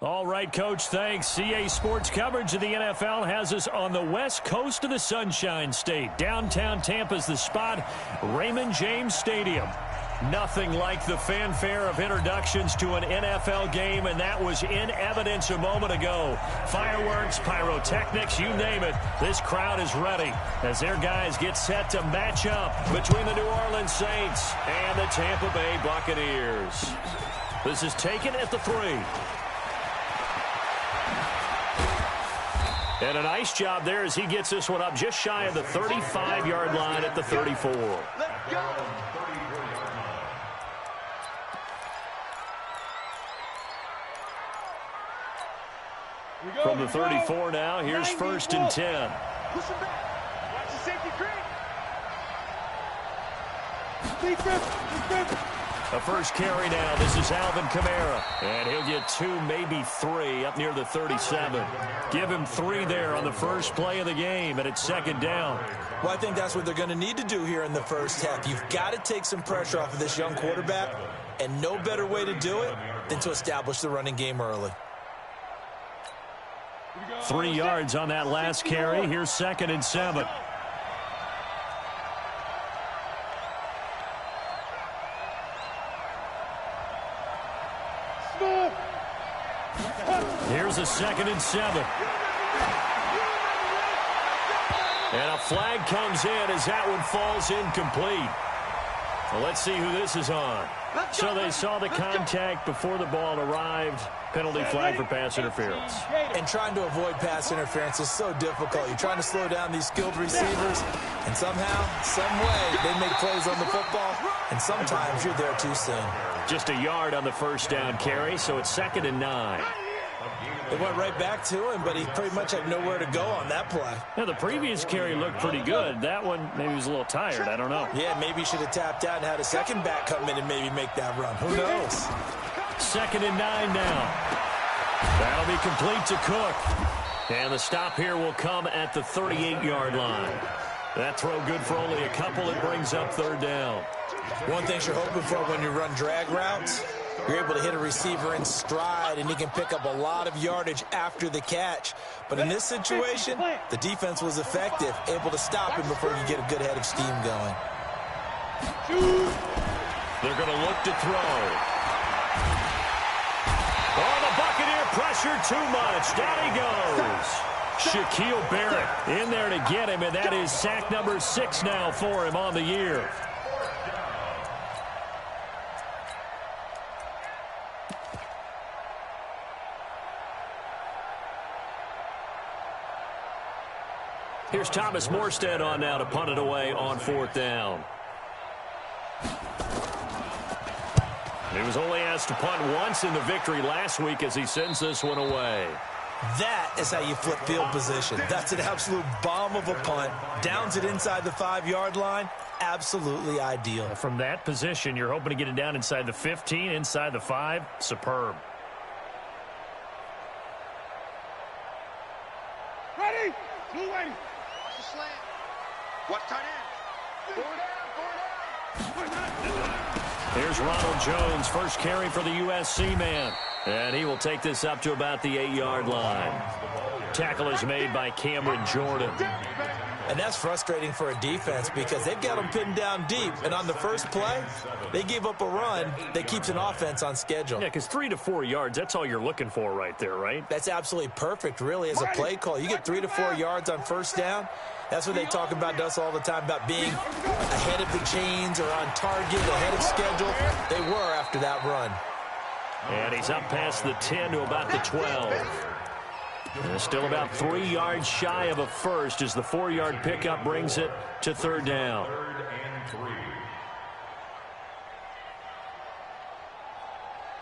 All right, Coach, thanks. CA Sports coverage of the NFL has us on the west coast of the Sunshine State. Downtown Tampa's the spot, Raymond James Stadium. Nothing like the fanfare of introductions to an NFL game, and that was in evidence a moment ago. Fireworks, pyrotechnics, you name it. This crowd is ready as their guys get set to match up between the New Orleans Saints and the Tampa Bay Buccaneers. This is taken at the 3. And a nice job there as he gets this one up just shy of the 35-yard line at the 34. Let's go. From the 34 now, here's 1st and 10. Push him back. Watch the safety creep. A first carry now. This is Alvin Kamara. And he'll get 2, maybe 3 up near the 37. Give him 3 there on the first play of the game, and it's 2nd down. Well, I think that's what they're going to need to do here in the first half. You've got to take some pressure off of this young quarterback, and no better way to do it than to establish the running game early. 3 yards on that last carry. Here's 2nd and 7. Here's a 2nd and 7. And a flag comes in as that one falls incomplete. Well, let's see who this is on. So they saw the contact before the ball arrived. Penalty flag for pass interference. And trying to avoid pass interference is so difficult. You're trying to slow down these skilled receivers, and somehow, some way, they make plays on the football, and sometimes you're there too soon. Just a yard on the first down carry, so it's 2nd and 9. It went right back to him, but he pretty much had nowhere to go on that play. Now, the previous carry looked pretty good. That one, maybe he was a little tired. I don't know. Yeah, maybe he should have tapped out and had a second back come in and maybe make that run. Who knows? 2nd and 9 now. That'll be complete to Cook. And the stop here will come at the 38-yard line. That throw good for only a couple. It brings up 3rd down. One thing you're hoping for when you run drag routes, you're able to hit a receiver in stride, and he can pick up a lot of yardage after the catch. But in this situation, the defense was effective, able to stop him before you get a good head of steam going. They're going to look to throw. Oh, the Buccaneer pressure too much. Down he goes. Shaquille Barrett in there to get him, and that is sack number 6 now for him on the year. Here's Thomas Morstead on now to punt it away on 4th down. He was only asked to punt once in the victory last week as he sends this one away. That is how you flip field position. That's an absolute bomb of a punt. Downs it inside the 5-yard line. Absolutely ideal. From that position, you're hoping to get it down inside the 15, inside the 5. Superb. Ready? Blue waiting. Watch the slant. Watch tight end. Forward down. Here's Ronald Jones, first carry for the USC man. And he will take this up to about the 8-yard line. Tackle is made by Cameron Jordan. And that's frustrating for a defense because they've got them pinned down deep. And on the first play, they gave up a run that keeps an offense on schedule. Yeah, because 3 to 4 yards, that's all you're looking for right there, right? That's absolutely perfect, really, as a play call. You get 3 to 4 yards on first down. That's what they talk about us all the time, about being ahead of the chains or on target, ahead of schedule. They were after that run. And he's up past the 10 to about the 12. And still about 3 yards shy of a first as the 4-yard pickup brings it to 3rd down.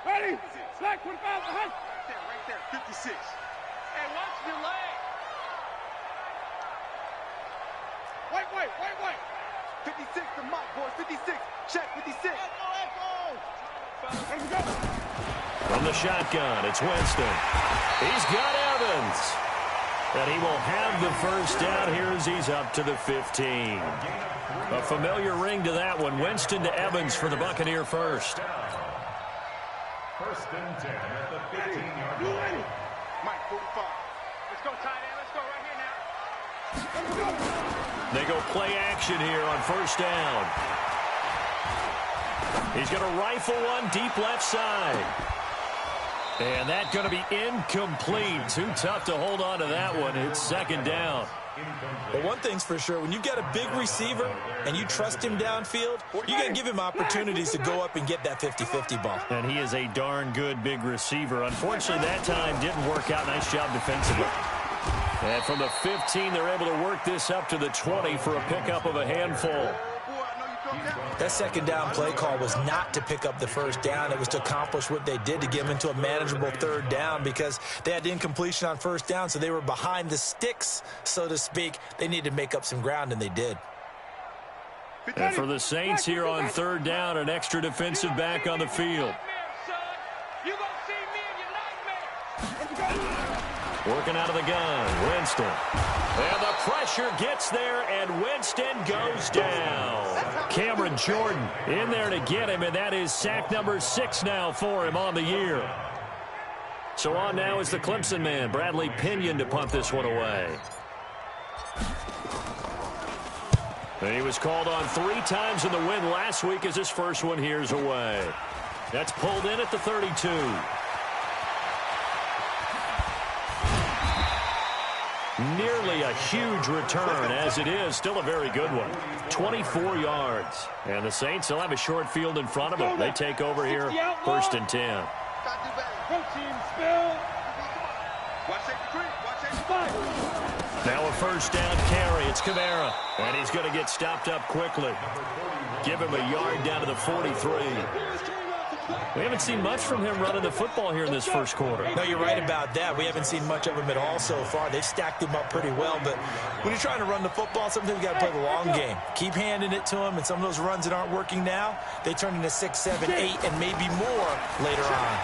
Ready? Slack 45 behind. Right there, 56. Hey, watch your leg. Wait. 56, the mock, boys. 56. Check, 56. Let's go. From the shotgun, it's Winston. He's got Evans. And he will have the first down here as he's up to the 15. A familiar ring to that one. Winston to Evans for the Buccaneer first. First and 10 at the 15-yard line. Mike, 45. Let's go, tight end. Let's go right here now. They go play action here on first down. He's going to rifle one deep left side. And that's going to be incomplete. Too tough to hold on to that one. It's second down. But one thing's for sure, when you've got a big receiver and you trust him downfield, you're going to give him opportunities to go up and get that 50-50 ball. And he is a darn good big receiver. Unfortunately, that time didn't work out. Nice job defensively. And from the 15, they're able to work this up to the 20 for a pickup of a handful. That second down play call was not to pick up the first down. It was to accomplish what they did, to get them into a manageable third down, because they had incompletion on first down, so they were behind the sticks, so to speak. They needed to make up some ground, and they did. And for the Saints here on third down, an extra defensive back on the field. Working out of the gun, Winston. And the pressure gets there, and Winston goes down. Cameron Jordan in there to get him, and that is sack number 6 now for him on the year. So on now is the Clemson man, Bradley Pinion, to punt this one away. And he was called on 3 times in the win last week as his first one here's away. That's pulled in at the 32. Nearly a huge return, as it is still a very good one. 24 yards. And the Saints will have a short field in front of them. They take over here, first and 10. Now a first down carry. It's Kamara. And he's going to get stopped up quickly. Give him a yard down to the 43. We haven't seen much from him running the football here in this first quarter. No, you're right about that. We haven't seen much of him at all so far. They've stacked him up pretty well, but when you're trying to run the football, sometimes you got to play the long game. Keep handing it to him, and some of those runs that aren't working now, they turn into 6, 7, 8, and maybe more later on.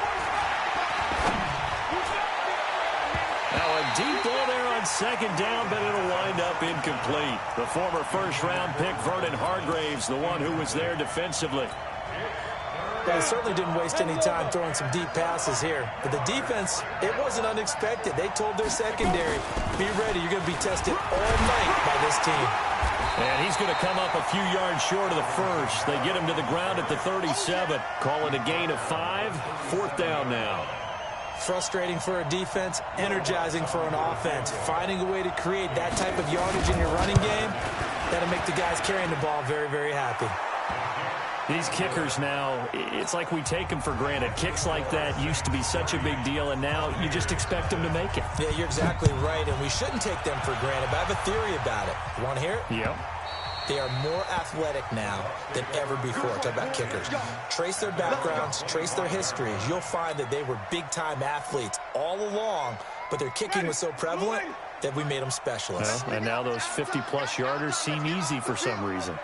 Now a deep ball there on second down, but it'll wind up incomplete. The former first-round pick, Vernon Hargraves, the one who was there defensively. But they certainly didn't waste any time throwing some deep passes here. But the defense, it wasn't unexpected. They told their secondary, be ready. You're going to be tested all night by this team. And he's going to come up a few yards short of the first. They get him to the ground at the 37. Call it a gain of 5. Fourth down now. Frustrating for a defense, energizing for an offense. Finding a way to create that type of yardage in your running game, that'll make the guys carrying the ball very, very happy. These kickers now, it's like we take them for granted. Kicks like that used to be such a big deal, and now you just expect them to make it. Yeah, you're exactly right, and we shouldn't take them for granted, but I have a theory about it. You want to hear it? Yep. They are more athletic now than ever before. Talk about kickers. Trace their backgrounds, trace their histories. You'll find that they were big-time athletes all along, but their kicking was so prevalent that we made them specialists. Well, and now those 50-plus yarders seem easy for some reason.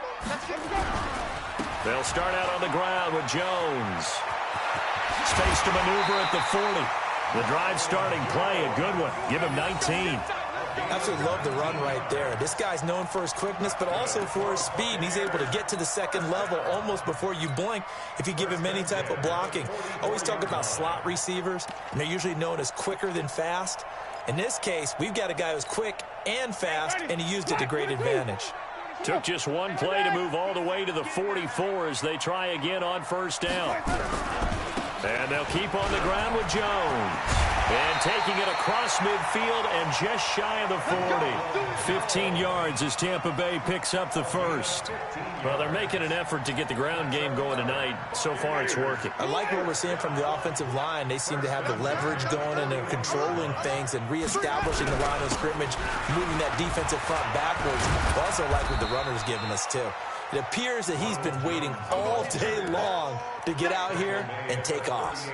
They'll start out on the ground with Jones. Space to maneuver at the 40. The drive starting play, a good one. Give him 19. Absolutely love the run right there. This guy's known for his quickness, but also for his speed. And he's able to get to the second level almost before you blink if you give him any type of blocking. Always talk about slot receivers, and they're usually known as quicker than fast. In this case, we've got a guy who's quick and fast, and he used it to great advantage. Took just one play to move all the way to the 44 as they try again on first down. And they'll keep on the ground with Jones. And taking it across midfield and just shy of the 40. 15 yards as Tampa Bay picks up the first. Well, they're making an effort to get the ground game going tonight. So far, it's working. I like what we're seeing from the offensive line. They seem to have the leverage going, and they're controlling things and reestablishing the line of scrimmage, moving that defensive front backwards. I also like what the runner's giving us, too. It appears that he's been waiting all day long to get out here and take off.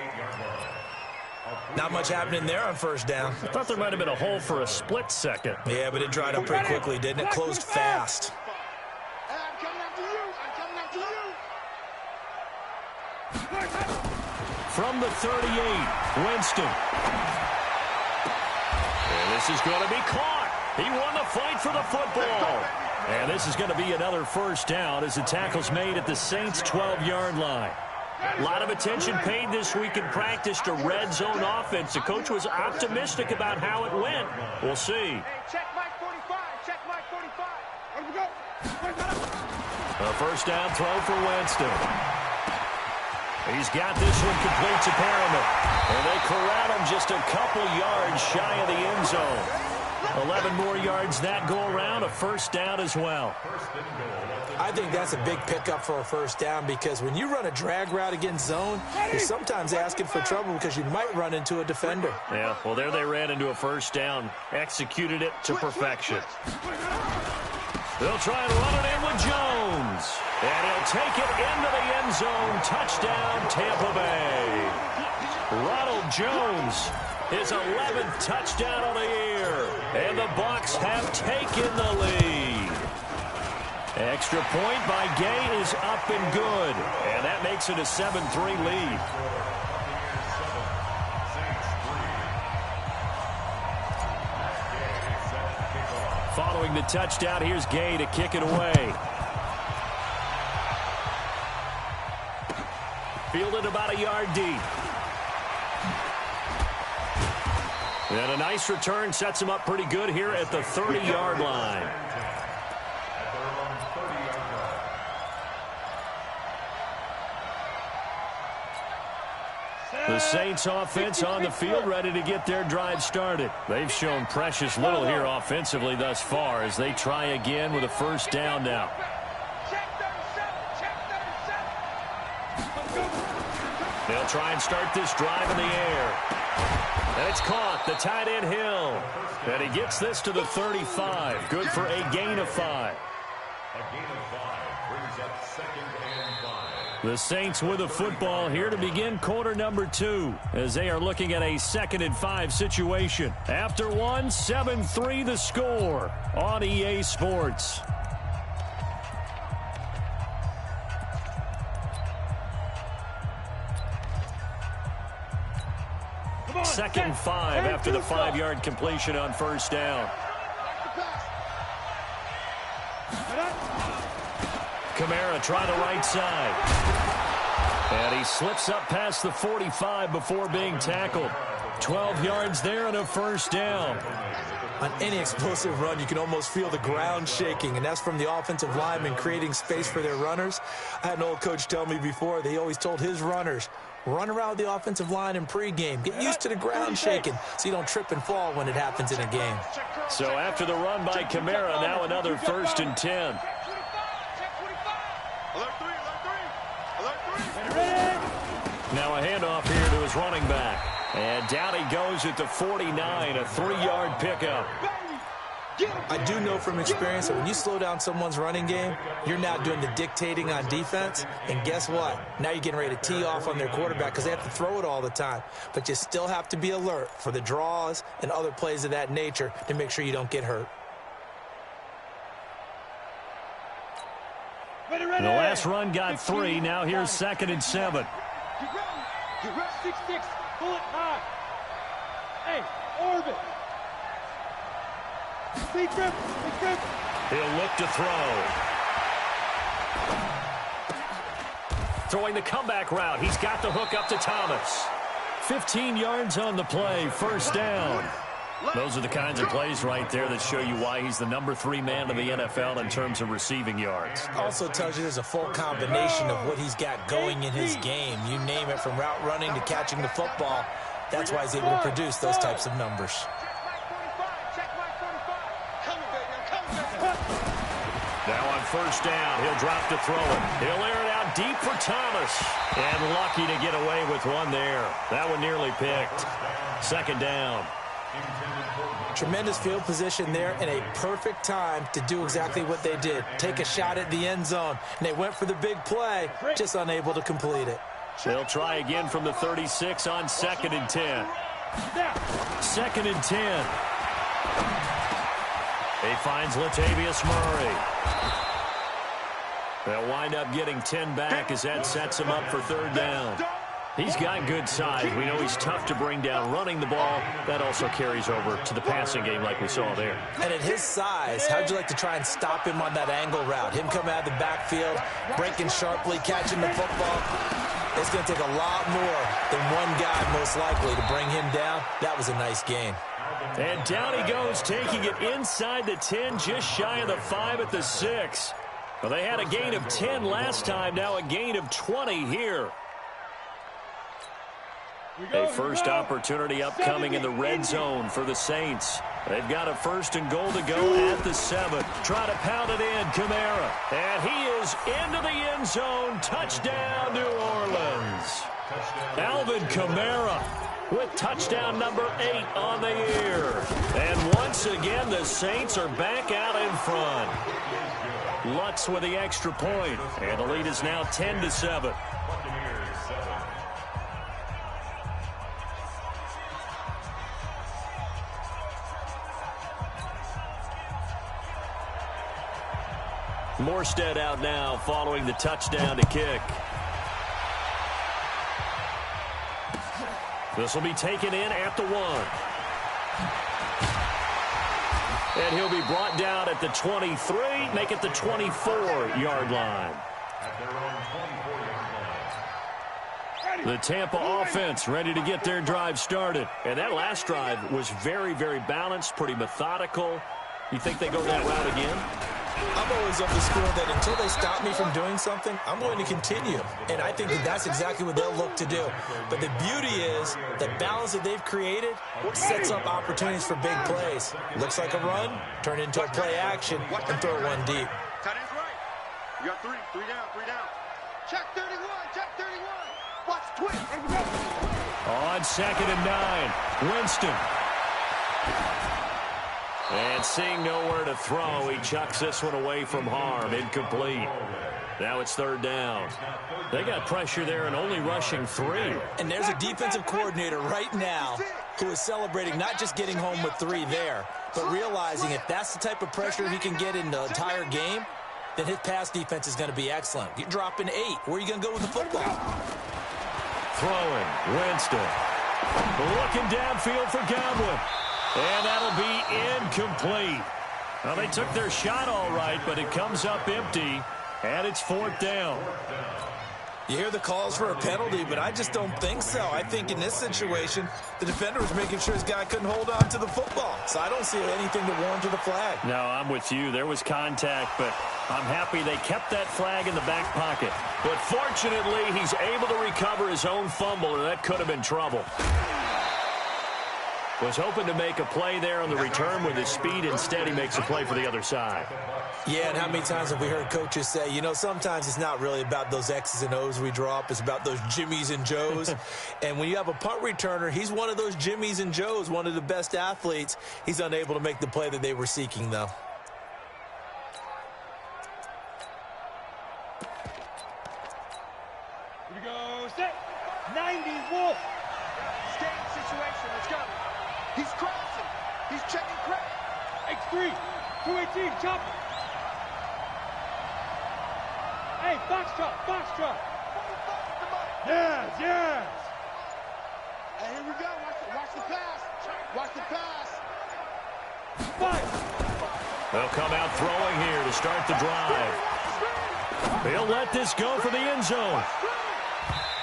Not much happening there on first down. I thought there might have been a hole for a split second. Yeah, but it dried up pretty quickly, didn't it? Closed fast. From the 38, Winston. And this is going to be caught. He won the fight for the football. And this is going to be another first down as the tackle's made at the Saints' 12-yard line. A lot of attention paid this week in practice to red zone offense. The coach was optimistic about how it went. We'll see. Hey, check Mike 45. Check Mike 45. Let him go. A first down throw for Winston. He's got this one complete to Perriman. And they corral him just a couple yards shy of the end zone. 11 more yards that go around, a first down as well. I think that's a big pickup for a first down because when you run a drag route against zone, you're sometimes asking for trouble because you might run into a defender. Yeah, well, there they ran into a first down, executed it to perfection. They'll try and run it in with Jones. And he'll take it into the end zone. Touchdown, Tampa Bay. Ronald Jones, his 11th touchdown of the year. And the Bucs have taken the lead. Extra point by Gay is up and good. And that makes it a 7-3 lead. Following the touchdown, here's Gay to kick it away. Fielded about a yard deep. And a nice return sets him up pretty good here at the 30-yard line. The Saints offense on the field ready to get their drive started. They've shown precious little here offensively thus far as they try again with a first down now. They'll try and start this drive in the air. And it's caught. The tight end Hill. And he gets this to the 35. Good for a gain of 5. A gain of 5 brings up 2nd and 5. The Saints with a football here to begin quarter number 2 as they are looking at a 2nd and 5 situation. After 1, 7-3 the score on EA Sports. Second and 5 after the 5-yard completion on first down. Kamara trying the right side. And he slips up past the 45 before being tackled. 12 yards there and a first down. On any explosive run, you can almost feel the ground shaking, and that's from the offensive linemen creating space for their runners. I had an old coach tell me before, they always told his runners, run around the offensive line in pregame. Get used to the ground shaking so you don't trip and fall when it happens in a game. So after the run by Kamara, now another 1st and 10. Now a handoff here to his running back. And down he goes at the 49, a 3-yard pickup. I do know from experience that when you slow down someone's running game, you're now doing the dictating on defense. And guess what? Now you're getting ready to tee off on their quarterback because they have to throw it all the time. But you still have to be alert for the draws and other plays of that nature to make sure you don't get hurt. The last run got 3. Now here's 2nd and 7. 6-6, pull it high. Hey, orbit. Big grip, big grip. He'll look to throw. Throwing the comeback route. He's got the hook up to Thomas. 15 yards on the play, first down. Those are the kinds of plays right there that show you why he's the number 3 man in the NFL in terms of receiving yards. Also tells you there's a full combination of what he's got going in his game. You name it, from route running to catching the football. That's why he's able to produce those types of numbers. Now on first down, he'll drop to throw it. He'll air it out deep for Thomas. And lucky to get away with one there. That one nearly picked. 2nd down. Tremendous field position there and a perfect time to do exactly what they did. Take a shot at the end zone. And they went for the big play, just unable to complete it. They'll try again from the 36 on 2nd and 10. 2nd and 10. He finds Latavius Murray. They'll wind up getting 10 back as that sets him up for 3rd down. He's got good size. We know he's tough to bring down running the ball. That also carries over to the passing game like we saw there. And at his size, how'd you like to try and stop him on that angle route? Him coming out of the backfield, breaking sharply, catching the football. It's going to take a lot more than one guy, most likely, to bring him down. That was a nice game. And down he goes, taking it inside the 10, just shy of the 5 at the 6. Well, they had a gain of 10 last time, now a gain of 20 here. A first opportunity upcoming in the red zone for the Saints. They've got a 1st and goal to go at the 7. Try to pound it in, Kamara. And he is into the end zone. Touchdown, New Orleans. Alvin Kamara with touchdown number 8 on the year. And once again, the Saints are back out in front. Lutz with the extra point. And the lead is now 10-7. Morstead out now following the touchdown to kick. This will be taken in at the 1. And he'll be brought down at the 23, make it the 24-yard line. The Tampa offense ready to get their drive started. And that last drive was very, very balanced, pretty methodical. You think they go that route again? I'm always of the school that until they stop me from doing something, I'm going to continue. And I think that that's exactly what they'll look to do. But the beauty is the balance that they've created sets up opportunities for big plays. Looks like a run, turn it into a play action, and throw one deep. Tight end's right. You got 3 down. Check 31, check 31. Watch twist. On 2nd and 9, Winston. And seeing nowhere to throw, he chucks this one away from harm. Incomplete. Now it's 3rd down. They got pressure there and only rushing 3. And there's a defensive coordinator right now who is celebrating not just getting home with 3 there, but realizing if that's the type of pressure he can get in the entire game, then his pass defense is going to be excellent. You're dropping 8. Where are you going to go with the football? Throwing, Winston. Looking downfield for Godwin. And that'll be incomplete. Well, they took their shot all right, but it comes up empty, and it's 4th down. You hear the calls for a penalty, but I just don't think so. I think in this situation, the defender was making sure his guy couldn't hold on to the football. So I don't see anything to warrant the flag. No, I'm with you. There was contact, but I'm happy they kept that flag in the back pocket. But fortunately, he's able to recover his own fumble, or that could have been trouble. Was hoping to make a play there on the return with his speed. Instead, he makes a play for the other side. Yeah, and how many times have we heard coaches say, you know, sometimes it's not really about those X's and O's we draw up. It's about those Jimmies and Joes. And when you have a punt returner, he's one of those Jimmies and Joes, one of the best athletes. He's unable to make the play that they were seeking, though. Here we go, set. 90 Wolf. Game situation, let's go. He's crossing. He's checking crack. X3. 218, chop. Hey, Foxtrot. Yes. Hey, here we go. Watch the pass. Watch the pass. Fight. They'll come out throwing here to start the drive. He'll let this go for the end zone.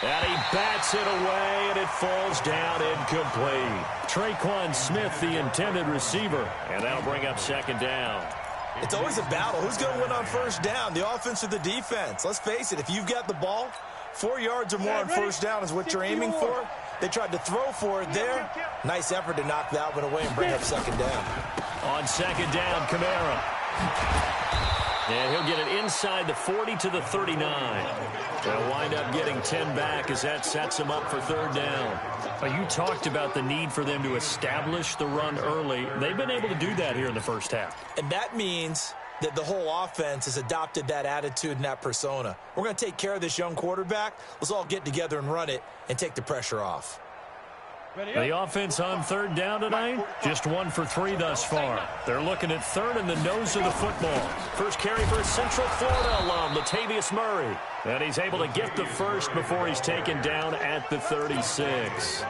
And he bats it away, and it falls down incomplete. Traquan Smith, the intended receiver, and that'll bring up 2nd down. It's always a battle. Who's going to win on 1st down, the offense or the defense? Let's face it, if you've got the ball, 4 yards or more on 1st down is what you're aiming for. They tried to throw for it there. Nice effort to knock that one away and bring up 2nd down. On 2nd down, Kamara. And he'll get it inside the 40 to the 39. They'll wind up getting 10 back as that sets them up for 3rd down. You talked about the need for them to establish the run early. They've been able to do that here in the 1st half. And that means that the whole offense has adopted that attitude and that persona. We're going to take care of this young quarterback. Let's all get together and run it and take the pressure off. The offense on 3rd down tonight, just 1 for 3 thus far. They're looking at 3rd in the nose of the football. First carry for Central Florida alum, Latavius Murray. And he's able to get the first before he's taken down at the 36.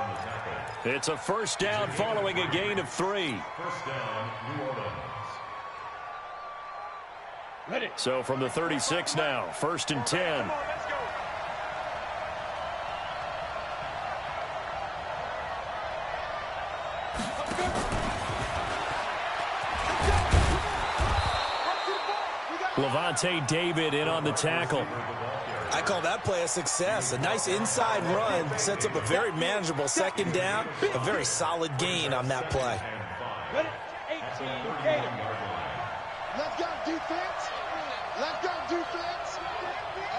It's a 1st down following a gain of 3. 1st down, New Orleans. So from the 36 now, 1st and 10. Levante David in on the tackle. I call that play a success. A nice inside run sets up a very manageable second down, a very solid gain on that play. 18, let's go defense. Let's go defense.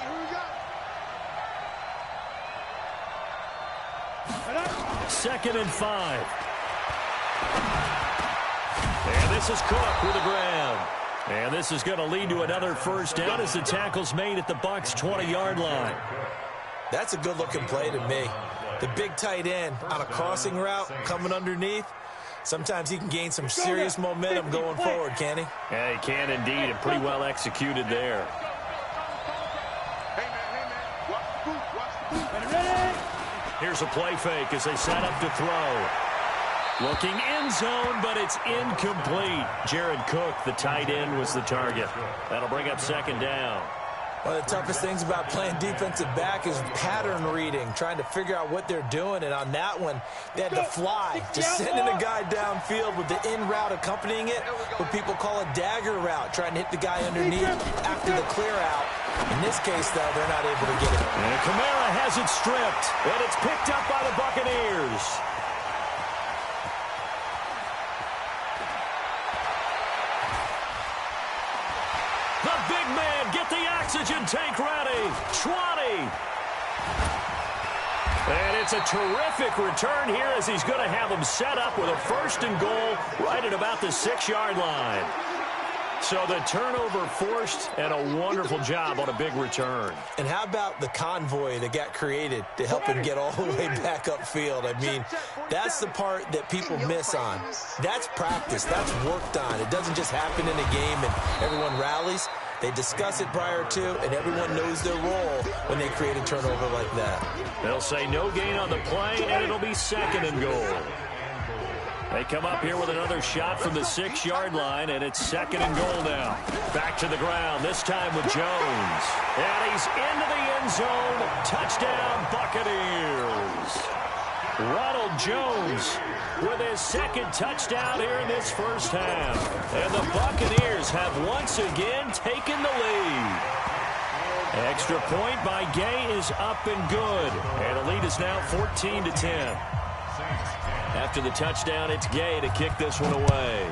Who we got? 2nd and 5. And this is Cook with the grab. And this is going to lead to another first down as the tackle's made at the Bucs' 20-yard line. That's a good-looking play to me. The big tight end on a crossing route coming underneath. Sometimes he can gain some serious momentum going forward, can he? Yeah, he can indeed, and pretty well executed there. Here's a play fake as they set up to throw. Looking end zone, but it's incomplete. Jared Cook, the tight end, was the target. That'll bring up 2nd down. One of the toughest things about playing defensive back is pattern reading, trying to figure out what they're doing. And on that one, they had to fly, just sending a guy downfield with the in route accompanying it, what people call a dagger route, trying to hit the guy underneath after the clear out. In this case, though, they're not able to get it. And Kamara has it stripped, and it's picked up by the Buccaneers. The big man, get the oxygen tank ready. 20. And it's a terrific return here as he's going to have them set up with a 1st and goal right at about the 6-yard line. So the turnover forced, and a wonderful job on a big return. And how about the convoy that got created to help him get all the way back upfield? I mean, that's the part that people miss on. That's practice. That's worked on. It doesn't just happen in a game and everyone rallies. They discuss it prior to, and everyone knows their role when they create a turnover like that. They'll say no gain on the play, and it'll be 2nd and goal. They come up here with another shot from the 6-yard line, and it's 2nd and goal now. Back to the ground, this time with Jones. And he's into the end zone. Touchdown, Buccaneers. Ronald Jones with his 2nd touchdown here in this first half. And the Buccaneers have once again taken the lead. Extra point by Gay is up and good. And the lead is now 14-10. After the touchdown, it's Gay to kick this one away.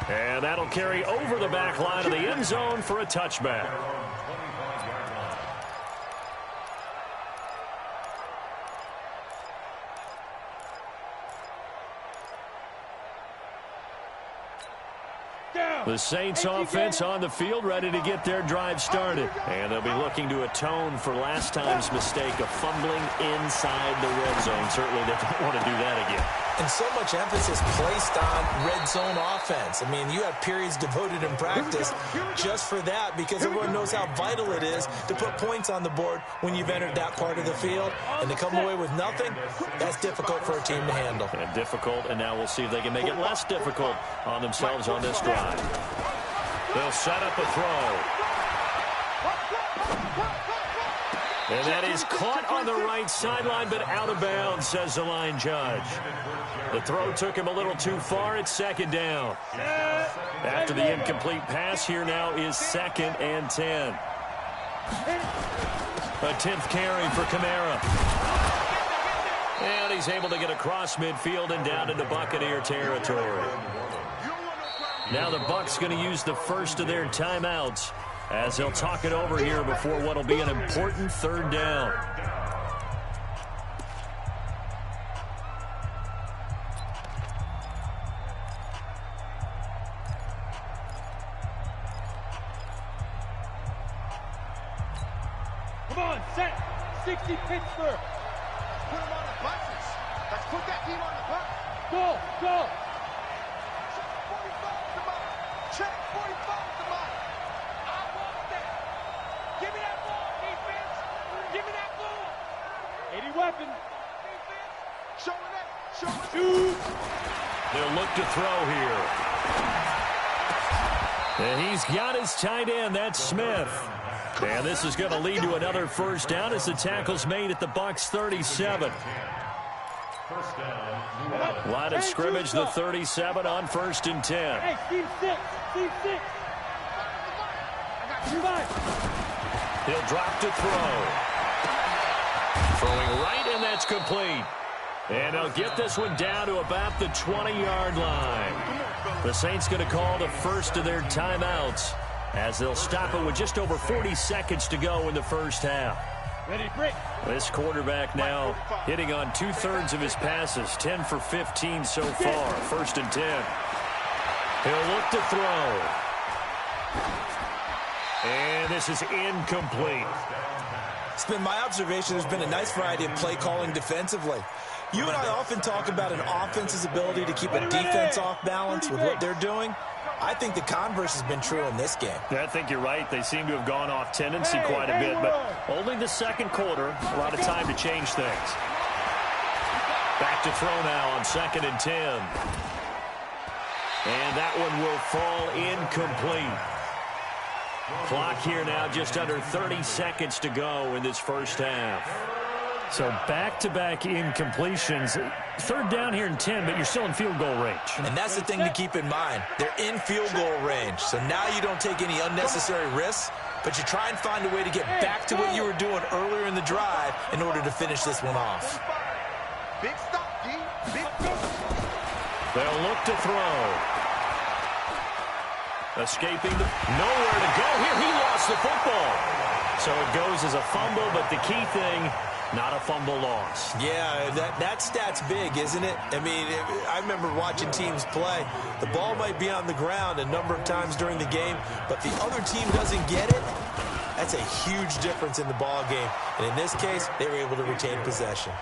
And that'll carry over the back line of the end zone for a touchback. The Saints offense on the field, ready to get their drive started. And they'll be looking to atone for last time's mistake of fumbling inside the red zone. Certainly they don't want to do that again. And so much emphasis placed on red zone offense. I mean, you have periods devoted in practice just for that because everyone knows how vital it is to put points on the board when you've entered that part of the field. And to come away with nothing, that's difficult for a team to handle. And difficult, and now we'll see if they can make it less difficult on themselves on this drive. They'll set up a throw. And that is caught on the right sideline, but out of bounds, says the line judge. The throw took him a little too far. It's 2nd down. After the incomplete pass, here now is 2nd and 10. A 10th carry for Kamara. And he's able to get across midfield and down into Buccaneer territory. Now the Bucs going to use the first of their timeouts as they'll talk it over here before what will be an important 3rd down. Come on, set. 60 Pittsburgh. Put him on the buses. Let's put that team on the bus. Go, go. Check 45 to mine. Check 45 to mine. I want that. Give me that ball, defense. Give me that ball. 80 weapon. Defense. Showing that. Showing shoot. They'll look to throw here. And he's got his tight end. That's Smith. And this is going to lead to another first down as the tackle's made at the Bucs 37. First down. Line of scrimmage, the 37 on 1st and 10. Hey, Steve 6. Steve 6. He'll drop to throw. Throwing right, and that's complete. And they'll get this one down to about the 20-yard line. The Saints going to call the first of their timeouts as they'll stop it with just over 40 seconds to go in the first half. Ready, break. This quarterback now hitting on 2/3 of his passes, 10 for 15 so far. 1st and 10. He'll look to throw. And this is incomplete. It's been my observation there's been a nice variety of play calling defensively. You and I often talk about an offense's ability to keep a defense off balance with what they're doing. I think the converse has been true in this game. Yeah, I think you're right. They seem to have gone off tendency quite a bit, but only the second quarter. A lot of time to change things. Back to throw now on 2nd and 10. And that one will fall incomplete. Clock here now just under 30 seconds to go in this first half. So back-to-back incompletions. 3rd down here and 10, but you're still in field goal range. And that's the thing to keep in mind. They're in field goal range. So now you don't take any unnecessary risks, but you try and find a way to get back to what you were doing earlier in the drive in order to finish this one off. Big stop, D. Big stop. They'll look to throw. Escaping nowhere to go here. He lost the football. So it goes as a fumble, but the key thing, not a fumble loss. Yeah, that stat's big, isn't it? I mean, I remember watching teams play. The ball might be on the ground a number of times during the game, but the other team doesn't get it. That's a huge difference in the ball game. And in this case, they were able to retain possession.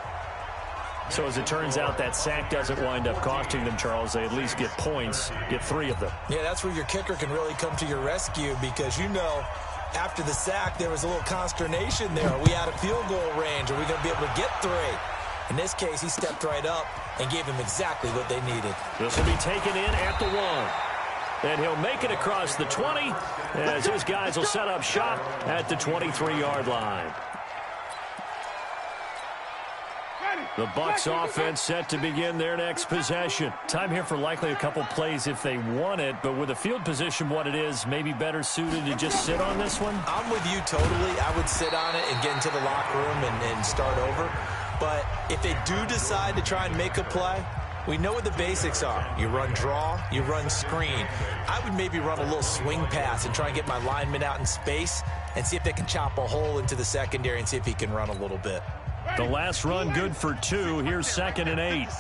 So as it turns out, that sack doesn't wind up costing them, Charles. They at least get points, get 3 of them. Yeah, that's where your kicker can really come to your rescue because, you know, after the sack, there was a little consternation there. Are we out of field goal range? Are we going to be able to get 3? In this case, he stepped right up and gave them exactly what they needed. This will be taken in at the 1. And he'll make it across the 20 as his guys will set up shop at the 23-yard line. The Bucs offense set to begin their next possession. Time here for likely a couple plays if they want it, but with the field position what it is, maybe better suited to just sit on this one? I'm with you totally. I would sit on it and get into the locker room and start over. But if they do decide to try and make a play, we know what the basics are. You run draw, you run screen. I would maybe run a little swing pass and try and get my lineman out in space and see if they can chop a hole into the secondary and see if he can run a little bit. The last run good for 2. Here's 2nd and 8.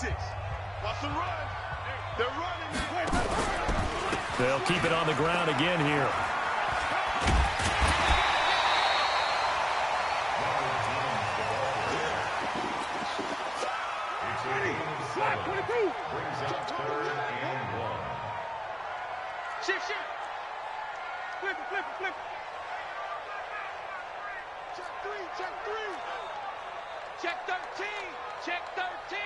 They'll keep it on the ground again here. Shift. Flip it. Check 3. Check 13. Check 13.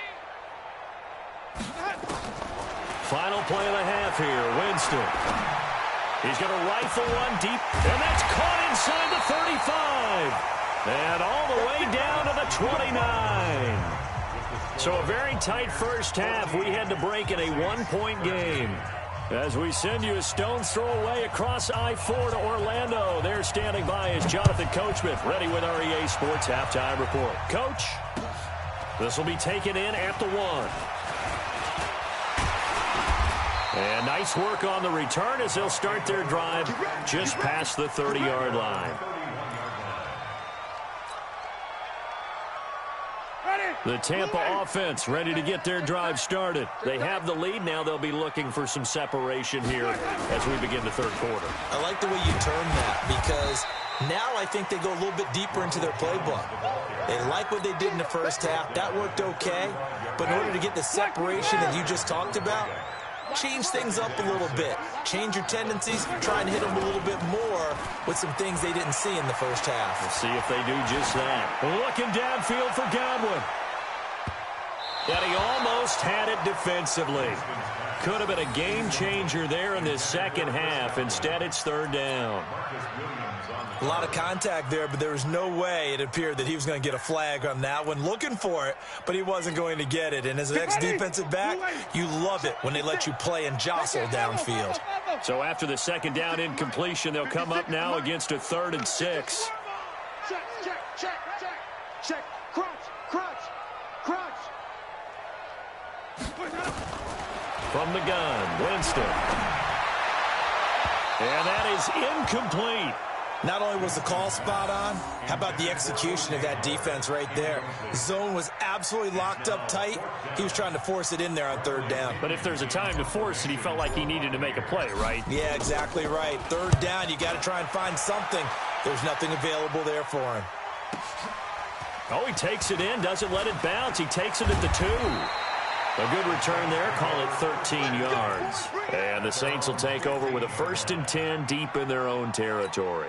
Final play of the half here. Winston. He's going to rifle one deep, and that's caught inside the 35. And all the way down to the 29. So a very tight first half. We had to break in a 1-point game. As we send you a stone's throw away across I-4 to Orlando. There standing by is Jonathan Coachman, ready with our EA Sports Halftime Report. Coach, this will be taken in at the 1. And nice work on the return as they'll start their drive just past the 30-yard line. The Tampa offense ready to get their drive started. They have the lead. Now they'll be looking for some separation here as we begin the 3rd quarter. I like the way you term that because now I think they go a little bit deeper into their playbook. They like what they did in the first half. That worked okay. But in order to get the separation that you just talked about, change things up a little bit. Change your tendencies. Try and hit them a little bit more with some things they didn't see in the first half. We'll see if they do just that. Looking downfield for Godwin. And he almost Almost had it defensively. Could have been a game changer there in this second half. Instead, it's third down. A lot of contact there, but there was no way it appeared that he was going to get a flag on that one. Looking for it, but he wasn't going to get it. And as an ex-defensive back, you love it when they let you play and jostle downfield. So after the second down incompletion, they'll come up now against a 3rd and 6. Check, check, check, check, check. Crunch, crunch, crunch. From the gun, Winston. And that is incomplete. Not only was the call spot on, how about the execution of that defense right there? The zone was absolutely locked up tight. He was trying to force it in there on 3rd down. But if there's a time to force it, he felt like he needed to make a play, right? Yeah, exactly right. 3rd down, you got to try and find something. There's nothing available there for him. Oh, he takes it in, doesn't let it bounce. He takes it at the 2. A good return there, call it 13 yards. And the Saints will take over with a 1st and 10 deep in their own territory.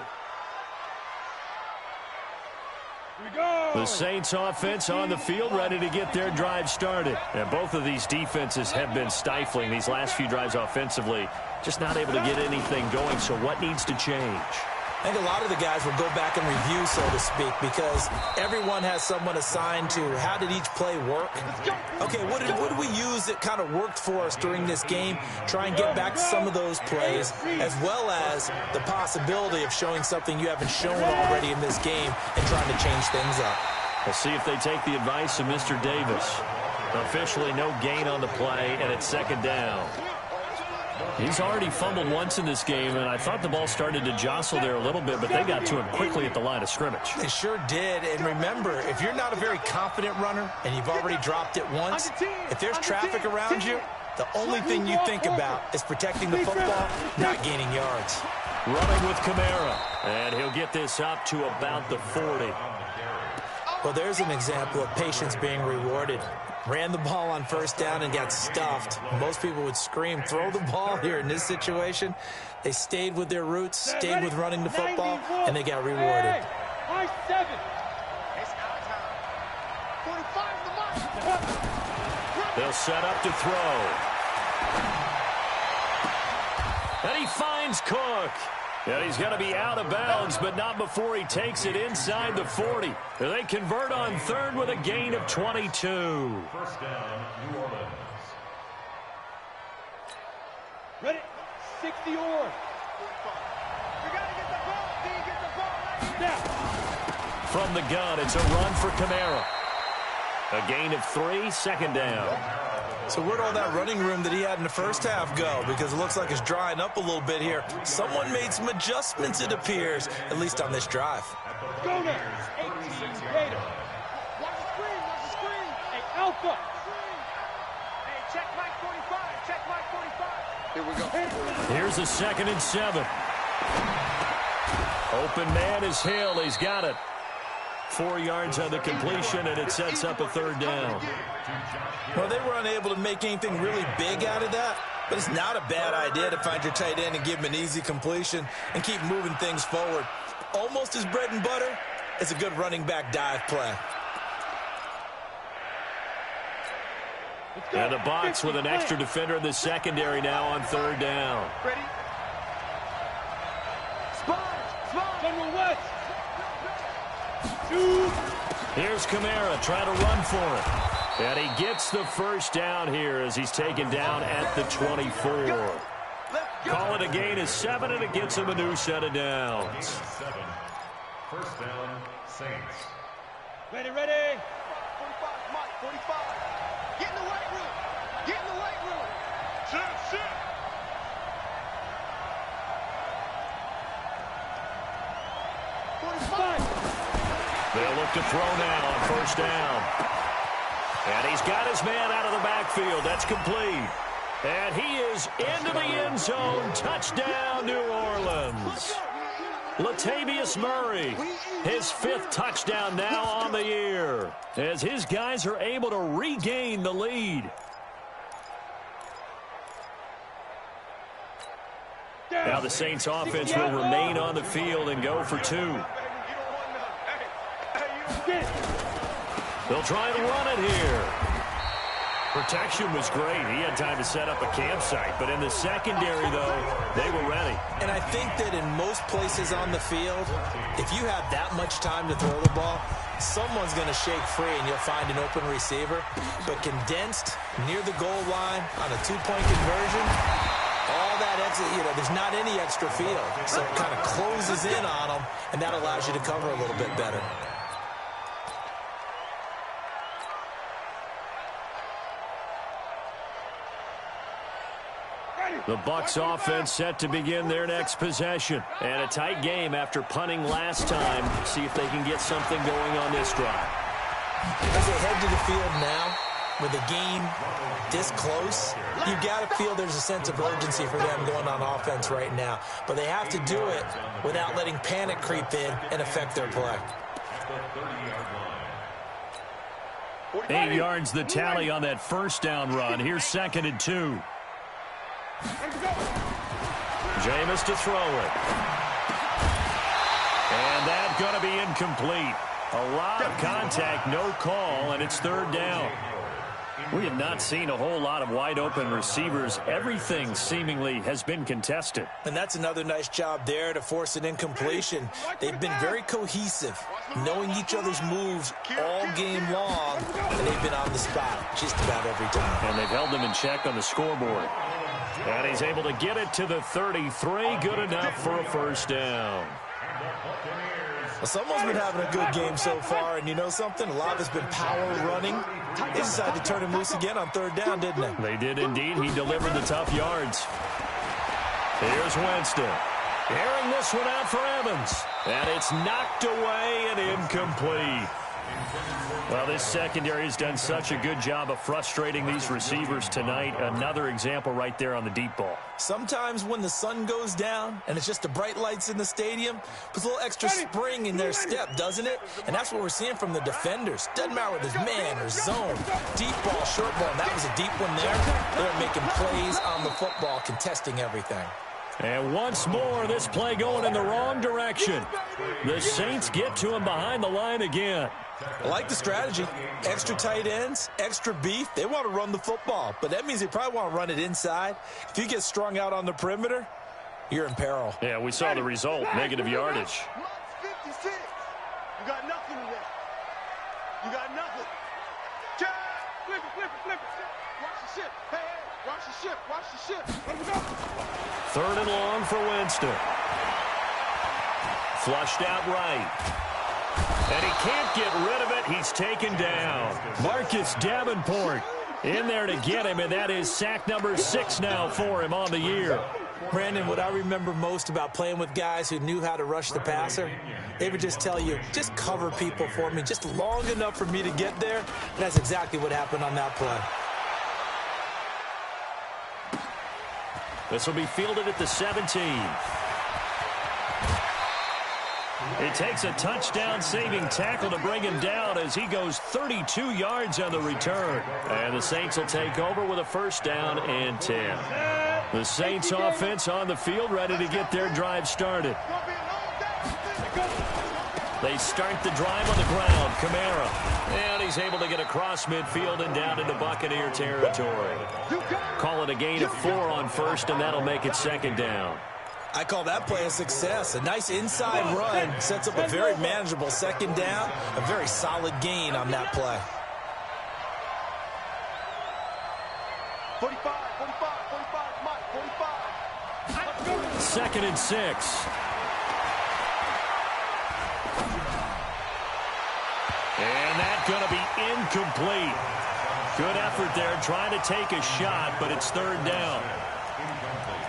The Saints offense on the field, ready to get their drive started. And both of these defenses have been stifling these last few drives offensively. Just not able to get anything going, so what needs to change? I think a lot of the guys will go back and review, so to speak, because everyone has someone assigned to how did each play work. Okay, what did we use that kind of worked for us during this game? Try and get back to some of those plays, as well as the possibility of showing something you haven't shown already in this game and trying to change things up. We'll see if they take the advice of Mr. Davis. Officially no gain on the play, and it's 2nd down. He's already fumbled once in this game, and I thought the ball started to jostle there a little bit, but they got to him quickly at the line of scrimmage. They sure did. And remember, if you're not a very confident runner and you've already dropped it once, if there's traffic around you, the only thing you think about is protecting the football, not gaining yards. Running with Kamara, and he'll get this up to about the 40. Well, there's an example of patience being rewarded. Ran the ball on 1st down and got stuffed. Most people would scream, throw the ball here. In this situation, they stayed with their roots, stayed with running the football, and they got rewarded. They'll set up to throw. And he finds Cook. And he's going to be out of bounds, but not before he takes it inside the 40. They convert on 3rd with a gain of 22. 1st down, New Orleans. Ready? 60 or. You got to get the ball. Do you get the ball? Now. From the gun, it's a run for Kamara. A gain of 3, 2nd down. So where'd all that running room that he had in the 1st half go? Because it looks like it's drying up a little bit here. Someone made some adjustments, it appears, at least on this drive. Go there. 18 Gator. Watch the screen. Watch the screen. Hey, Alpha. Hey, check Mike 45. Check Mike 45. Here we go. Here's a 2nd and 7. Open man is Hill. He's got it. 4 yards on the completion, and it sets up a 3rd down. Well, they were unable to make anything really big out of that, but it's not a bad idea to find your tight end and give him an easy completion and keep moving things forward. Almost as bread and butter as a good running back dive play. And a box with an extra defender in the secondary now on 3rd down. Ready? Spot. General West. Here's Kamara trying to run for it. And he gets the 1st down here as he's taken down at the 24. Call it a gain of 7, and it gets him a new set of downs. 7. 1st down, Saints. Ready. 45, Mike, 45. Get in the weight room. Get in the weight room. Sit. They'll look to throw now on 1st down. And he's got his man out of the backfield. That's complete. And he is into the end zone. Touchdown, New Orleans. Latavius Murray, his 5th touchdown now on the year, as his guys are able to regain the lead. Now the Saints offense will remain on the field and go for 2. They'll try to run it here. Protection was great. He had time to set up a campsite. But in the secondary, though, they were ready. And I think that in most places on the field, if you have that much time to throw the ball, someone's going to shake free and you'll find an open receiver. But condensed near the goal line on a two-point conversion, all that exit, there's not any extra field. So it kind of closes in on them, and that allows you to cover a little bit better. The Bucs offense set to begin their next possession. And a tight game after punting last time. See if they can get something going on this drive. As they head to the field now, with the game this close, you've got to feel there's a sense of urgency for them going on offense right now. But they have to do it without letting panic creep in and affect their play. 8 yards the tally on that first down run. Here's 2nd and 2. Jameis to throw it. And that's going to be incomplete. A lot of contact, no call, and it's 3rd down. We have not seen a whole lot of wide-open receivers. Everything seemingly has been contested. And that's another nice job there to force an incompletion. They've been very cohesive, knowing each other's moves all game long, and they've been on the spot just about every time. And they've held them in check on the scoreboard. And he's able to get it to the 33. Good enough for a first down. Well, someone's been having a good game so far, and you know something? A lot of it's been power running. They decided to turn him loose again on 3rd down, didn't they? They did indeed. He delivered the tough yards. Here's Winston. Airing this one out for Evans. And it's knocked away and incomplete. Well, this secondary has done such a good job of frustrating these receivers tonight. Another example right there on the deep ball. Sometimes when the sun goes down and it's just the bright lights in the stadium, puts a little extra spring in their step, doesn't it? And that's what we're seeing from the defenders. Doesn't matter whether it's man or zone, deep ball, short ball. And that was a deep one there. They're making plays on the football, contesting everything. And once more, this play going in the wrong direction. The Saints get to him behind the line again. I like the strategy. Extra tight ends, extra beef. They want to run the football, but that means they probably want to run it inside. If you get strung out on the perimeter, you're in peril. Yeah, we saw the result, negative yardage. 56. You got nothing in there. You got nothing. Flip it. Watch the ship. Hey, watch the ship. Let me go. 3rd and long for Winston. Flushed out right. And he can't get rid of it. He's taken down. Marcus Davenport in there to get him, and that is sack number 6 now for him on the year. Brandon, what I remember most about playing with guys who knew how to rush the passer, they would just tell you, just cover people for me, just long enough for me to get there. And that's exactly what happened on that play. This will be fielded at the 17. It takes a touchdown-saving tackle to bring him down as he goes 32 yards on the return. And the Saints will take over with a first down and 10. The Saints offense on the field ready to get their drive started. They start the drive on the ground. Kamara. And he's able to get across midfield and down into Buccaneer territory. Call it a gain of 4 on first, and that'll make it 2nd down. I call that play a success. A nice inside run sets up a very manageable 2nd down. A very solid gain on that play. 45, Mike, 45. 2nd and 6. And that's going to be incomplete. Good effort there trying to take a shot, but it's 3rd down.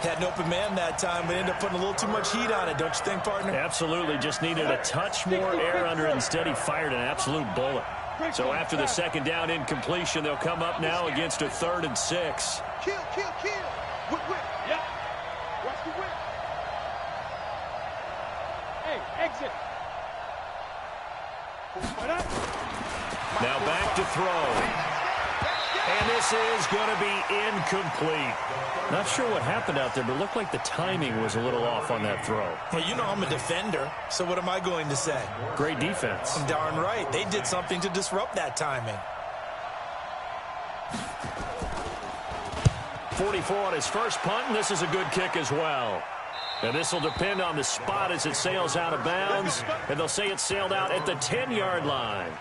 Had an open man that time, but ended up putting a little too much heat on it, don't you think, partner? Absolutely. Just needed a touch more air under it. Instead, he fired an absolute bullet. So after the 2nd down incompletion, they'll come up now against a 3rd and 6. Kill. Whip. Yeah. Watch the whip. Hey, exit. Now back to throw. And this is going to be incomplete. Not sure what happened out there, but it looked like the timing was a little off on that throw. Well, you know I'm a defender, so what am I going to say? Great defense. Darn right. They did something to disrupt that timing. 44 on his first punt, and this is a good kick as well. And this will depend on the spot as it sails out of bounds, and they'll say it sailed out at the 10-yard line.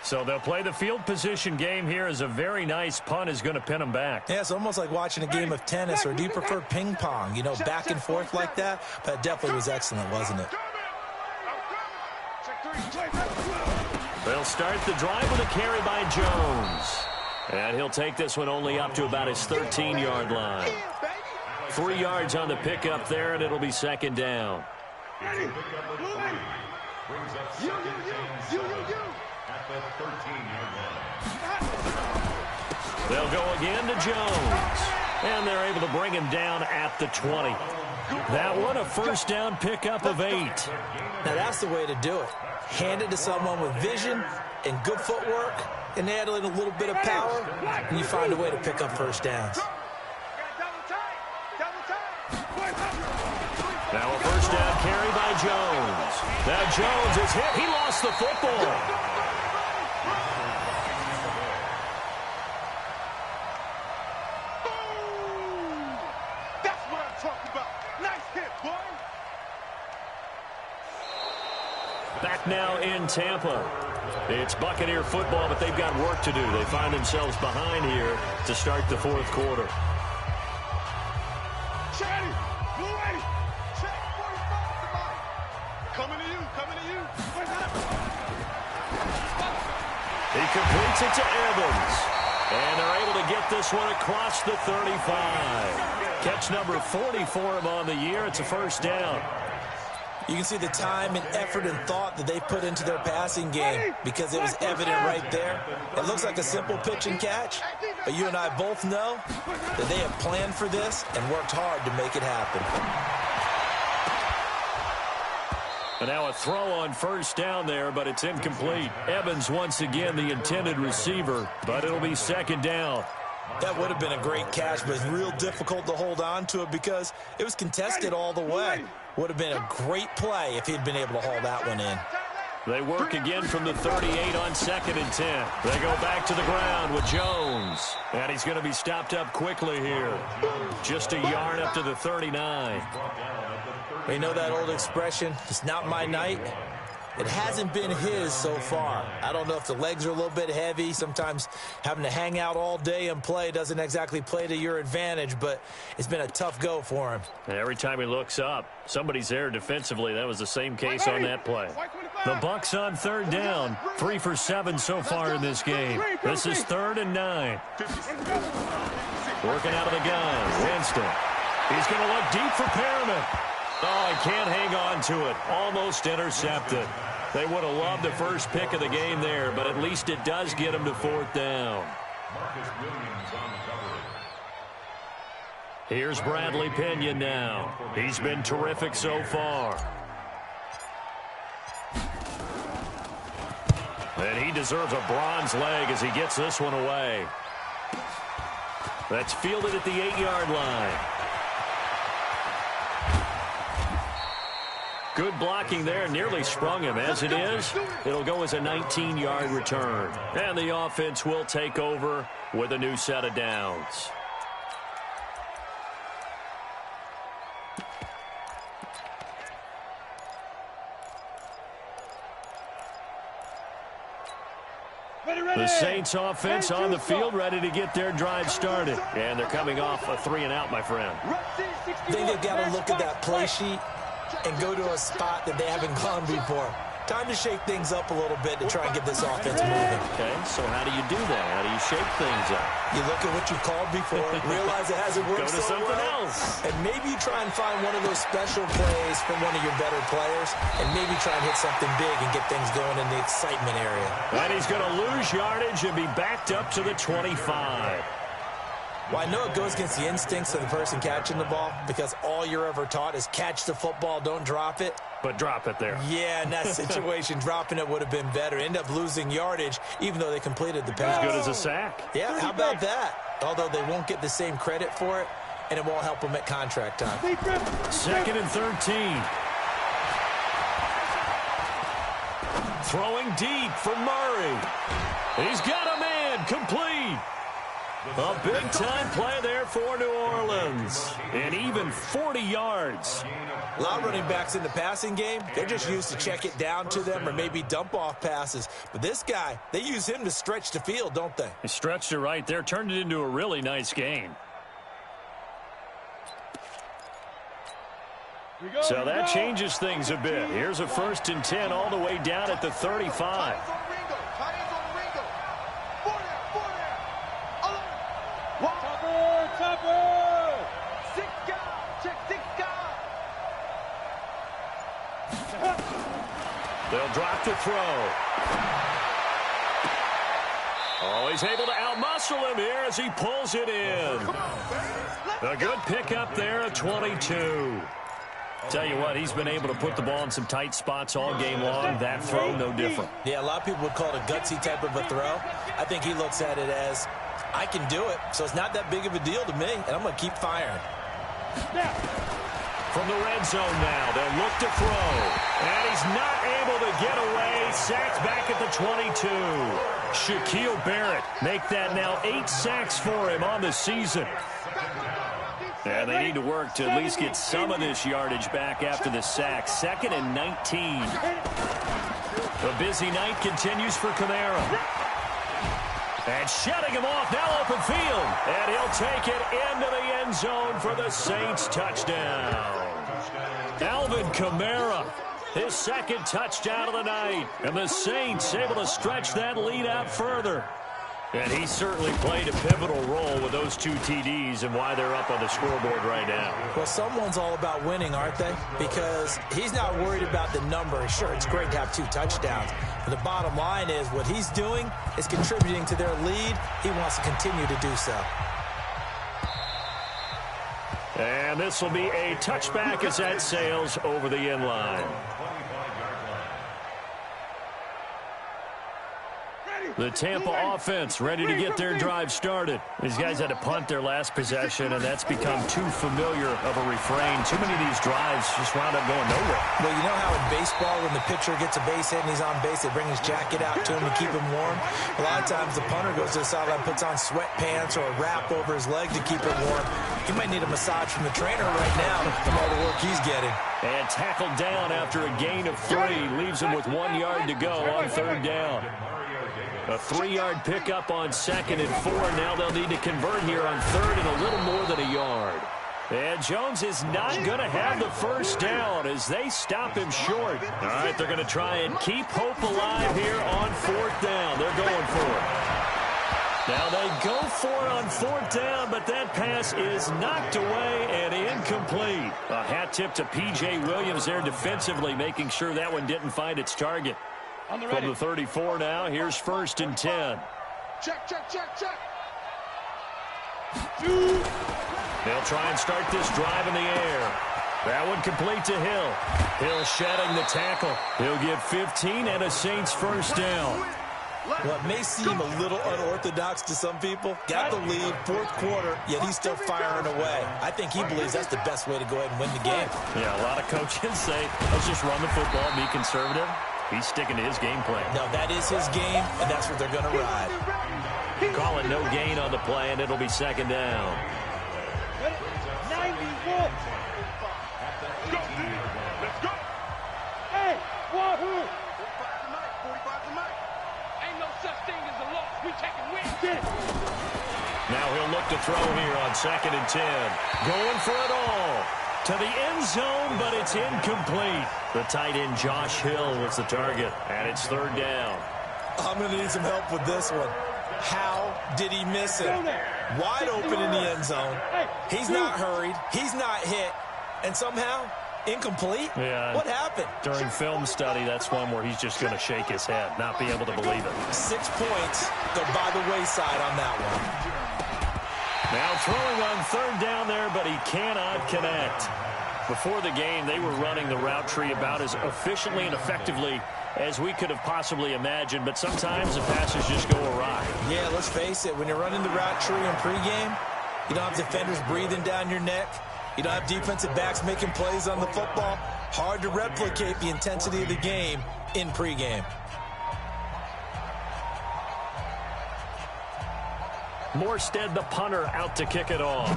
So they'll play the field position game here as a very nice punt is going to pin them back. Yeah, it's almost like watching a game of tennis, or do you prefer ping pong? You know, back and forth like that? That definitely was excellent, wasn't it? They'll start the drive with a carry by Jones. And he'll take this one only up to about his 13-yard line. 3 yards on the pickup there, and it'll be second down. Brings up second and 7 at the 13-yard line. They'll go again to Jones. And they're able to bring him down at the 20. That one, a first down pickup of 8. Now, that's the way to do it. Hand it to someone with vision and good footwork, and add in a little bit of power, and you find a way to pick up first downs. Now a first down carry by Jones. Now Jones is hit. He lost the football. Boom! That's what I'm talking about. Nice hit, boy. Back now in Tampa. It's Buccaneer football, but they've got work to do. They find themselves behind here to start the fourth quarter. He completes it to Evans. And they're able to get this one across the 35. Catch number 40 for him on the year. It's a first down. You can see the time and effort and thought that they put into their passing game because it was evident right there. It looks like a simple pitch and catch, but you and I both know that they have planned for this and worked hard to make it happen. And now a throw on first down there, but it's incomplete. Evans once again the intended receiver, but it'll be second down. That would have been a great catch, but it's real difficult to hold on to it because it was contested all the way. Would have been a great play if he'd been able to haul that one in. They work again from the 38 on 2nd and 10. They go back to the ground with Jones. And he's going to be stopped up quickly here. Just a yard up to the 39. You know that old expression, it's not my night? It hasn't been his so far. I don't know if the legs are a little bit heavy. Sometimes having to hang out all day and play doesn't exactly play to your advantage, but it's been a tough go for him. And every time he looks up, somebody's there defensively. That was the same case on that play. The Bucs on third down. 3 for 7 so far in this game. This is 3rd and 9. Working out of the gun. Winston. He's going to look deep for Perriman. Oh, he can't hang on to it. Almost intercepted. They would have loved the first pick of the game there, but at least it does get him to 4th down. Here's Bradley Pinion now. He's been terrific so far. And he deserves a bronze leg as he gets this one away. That's fielded at the 8-yard line. Good blocking there, nearly sprung him. As it is, it'll go as a 19-yard return. And the offense will take over with a new set of downs. The Saints offense on the field, ready to get their drive started. And they're coming off a 3-and-out, my friend. I think they've got to look at that play sheet and go to a spot that they haven't gone before. Time to shake things up a little bit to try and get this offense moving. Okay, so how do you do that? How do you shake things up? You look at what you called before, realize it hasn't worked Go to so something well, else. and maybe you try and find one of those special plays from one of your better players, and maybe try and hit something big and get things going in the excitement area. And he's going to lose yardage and be backed up to the 25. Well, I know it goes against the instincts of the person catching the ball because all you're ever taught is catch the football, don't drop it. But drop it there. Yeah, in that situation, dropping it would have been better. End up losing yardage, even though they completed the pass. As good as a sack. Yeah, how about that? Although they won't get the same credit for it, and it won't help them at contract time. 2nd and 13. Throwing deep for Murray. He's got a man complete. A big-time play there for New Orleans. And even 40 yards. A lot of running backs in the passing game, they're just used to check it down to them or maybe dump off passes. But this guy, they use him to stretch the field, don't they? They stretched it right there, turned it into a really nice game. So that changes things a bit. Here's a 1st and 10 all the way down at the 35. They'll drop the throw. Oh, he's able to outmuscle him here as he pulls it in. A good pickup there at 22. Tell you what, he's been able to put the ball in some tight spots all game long. That throw, no different. Yeah, a lot of people would call it a gutsy type of a throw. I think he looks at it as, I can do it, so it's not that big of a deal to me, and I'm going to keep firing. From the red zone now, they'll look to throw. And he's not able to get away. Sacked back at the 22. Shaquille Barrett make that now 8 sacks for him on the season. And they need to work to at least get some of this yardage back after the sack. 2nd and 19. A busy night continues for Kamara. And shutting him off, now open field. And he'll take it into the end zone for the Saints touchdown. Alvin Kamara, his 2nd touchdown of the night. And the Saints able to stretch that lead out further. And he certainly played a pivotal role with those 2 TDs and why they're up on the scoreboard right now. Well, someone's all about winning, aren't they? Because he's not worried about the number. Sure, it's great to have 2 touchdowns. But the bottom line is what he's doing is contributing to their lead. He wants to continue to do so. And this will be a touchback as that sails over the end line. The Tampa offense ready to get their drive started. These guys had to punt their last possession, and that's become too familiar of a refrain. Too many of these drives just wound up going nowhere. Well, you know how in baseball when the pitcher gets a base hit and he's on base, they bring his jacket out to him to keep him warm? A lot of times the punter goes to the sideline, puts on sweatpants or a wrap over his leg to keep it warm. He might need a massage from the trainer right now from all the work he's getting. And tackled down after a gain of 3. Leaves him with 1 yard to go on 3rd down. A 3-yard pickup on 2nd and 4. Now they'll need to convert here on 3rd and a little more than a yard. And Jones is not going to have the 1st down as they stop him short. All right, they're going to try and keep hope alive here on 4th down. They're going for it. Now they go for it on 4th down, but that pass is knocked away and incomplete. A hat tip to P.J. Williams there defensively, making sure that one didn't find its target. From the 34 now, here's 1st and 10. Check, check, check, check. They'll try and start this drive in the air. That one complete to Hill. Hill shedding the tackle. He'll get 15 and a Saints 1st down. What may seem a little unorthodox to some people, got the lead, 4th quarter, yet he's still firing away. I think he believes that's the best way to go ahead and win the game. Yeah, a lot of coaches say, let's just run the football and be conservative. He's sticking to his game plan. No, that is his game, and that's what they're going to ride. Call it no gain on the play, and it'll be 2nd down. 91. Let's go. Hey, wahoo. 45 to Mike. Ain't no such thing as a loss. We taking wins. Now he'll look to throw here on 2nd and 10. Going for it all. To the end zone, but it's incomplete. The tight end, Josh Hill, was the target, and it's 3rd down. I'm going to need some help with this one. How did he miss it? Wide open in the end zone. He's not hurried. He's not hit. And somehow, incomplete? Yeah. What happened? During film study, that's one where he's just going to shake his head, not be able to believe it. 6 points go by the wayside on that one. Now throwing on 3rd down there, but he cannot connect. Before the game, they were running the route tree about as efficiently and effectively as we could have possibly imagined, but sometimes the passes just go awry. Yeah, let's face it, when you're running the route tree in pregame, you don't have defenders breathing down your neck. You don't have defensive backs making plays on the football. Hard to replicate the intensity of the game in pregame. Morstead, the punter, out to kick it off.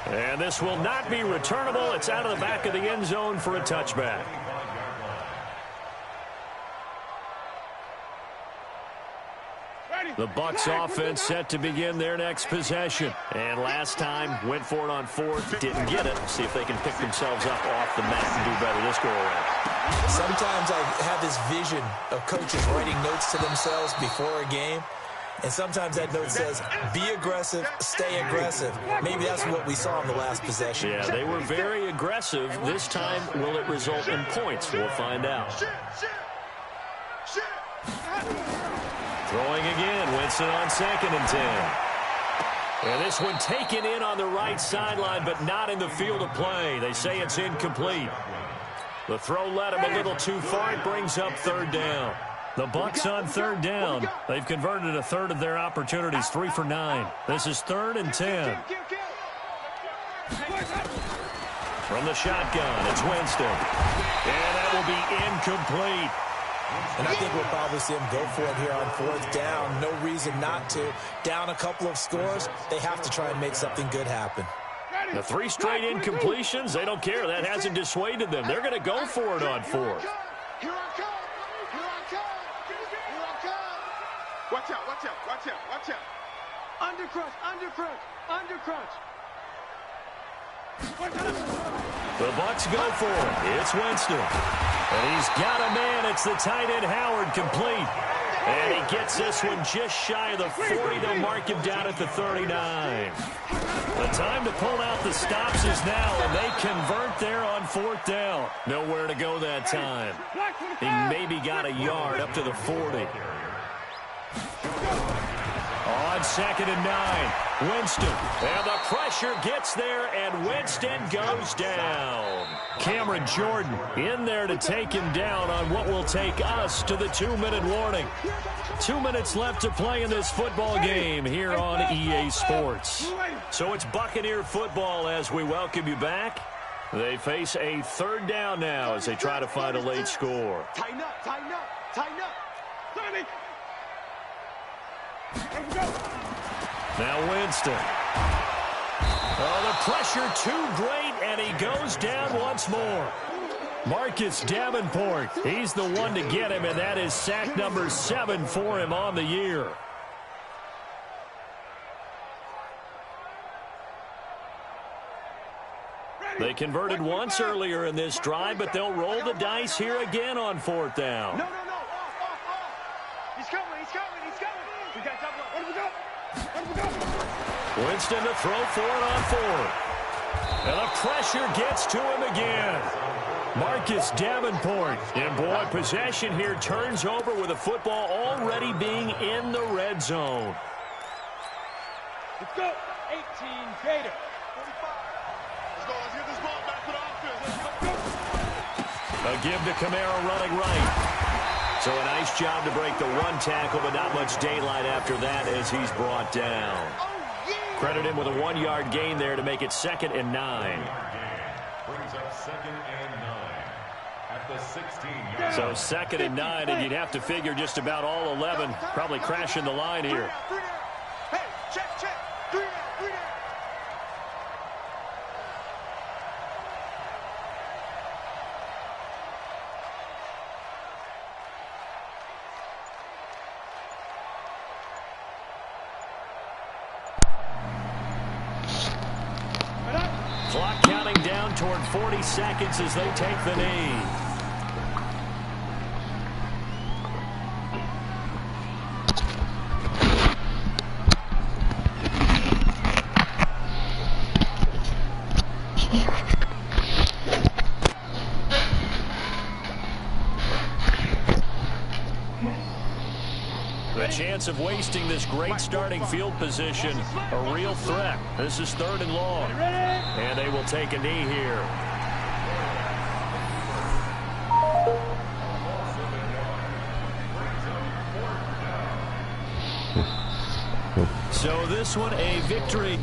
And this will not be returnable. It's out of the back of the end zone for a touchback. The Bucs offense set to begin their next possession. And last time, went for it on fourth, didn't get it. See if they can pick themselves up off the mat and do better this go-around. Sometimes I have this vision of coaches writing notes to themselves before a game. And sometimes that note says, be aggressive, stay aggressive. Maybe that's what we saw in the last possession. Yeah, they were very aggressive. This time, will it result in points? We'll find out. Throwing again, Winston on 2nd and 10. And this one taken in on the right sideline, but not in the field of play. They say it's incomplete. The throw led him a little too far. It brings up 3rd down. The Bucs on 3rd down. They've converted a third of their opportunities, 3 for 9. This is 3rd and 10. From the shotgun, it's Winston. And that will be incomplete. And I think we'll probably see them go for it here on 4th down. No reason not to. Down a couple of scores, they have to try and make something good happen. The 3 straight incompletions, they don't care. That hasn't dissuaded them. They're going to go for it on 4th. Here I come. Here I come. Here I come. Watch out, watch out, watch out, watch out. Undercrunch, undercrunch, undercrunch. The Bucs go for it. It's Winston. And he's got a man. It's the tight end Howard, complete. And he gets this one just shy of the 40. They'll mark him down at the 39. The time to pull out the stops is now, and they convert there on 4th down. Nowhere to go that time. He maybe got a yard up to the 40. On 2nd and 9, Winston. And the pressure gets there, and Winston goes down. Cameron Jordan in there to take him down on what will take us to the 2-minute warning. 2 minutes left to play in this football game here on EA Sports. So it's Buccaneer football as we welcome you back. They face a 3rd down now as they try to find a late score. Tighten up, tighten up, tighten up. Now Winston. Oh, the pressure too great, and he goes down once more. Marcus Davenport, he's the one to get him, and that is sack number 7 for him on the year. They converted once earlier in this drive, but they'll roll the dice here again on 4th down. No, off. He's coming, he's coming, he's coming. We got double up. Let him go. Winston to throw for it on 4th. And the pressure gets to him again. Marcus Davenport. And boy, possession here turns over with the football already being in the red zone. Let's go. 18 Gator. 45. Let's get this ball back to the offense. Let's go. A give to Kamara running right. So a nice job to break the run tackle, but not much daylight after that as he's brought down. Credit him with a 1-yard gain there to make it 2nd and 9. Brings up 2nd and 9 at the 16-yard. So 2nd and 9, and you'd have to figure just about all 11 probably crashing the line here. Hey, check. 3 down. Clock counting down toward 40 seconds as they take the knee. The chance of wasting this great starting field position, a real threat. This is 3rd and long. And they will take a knee here. So this one a victory.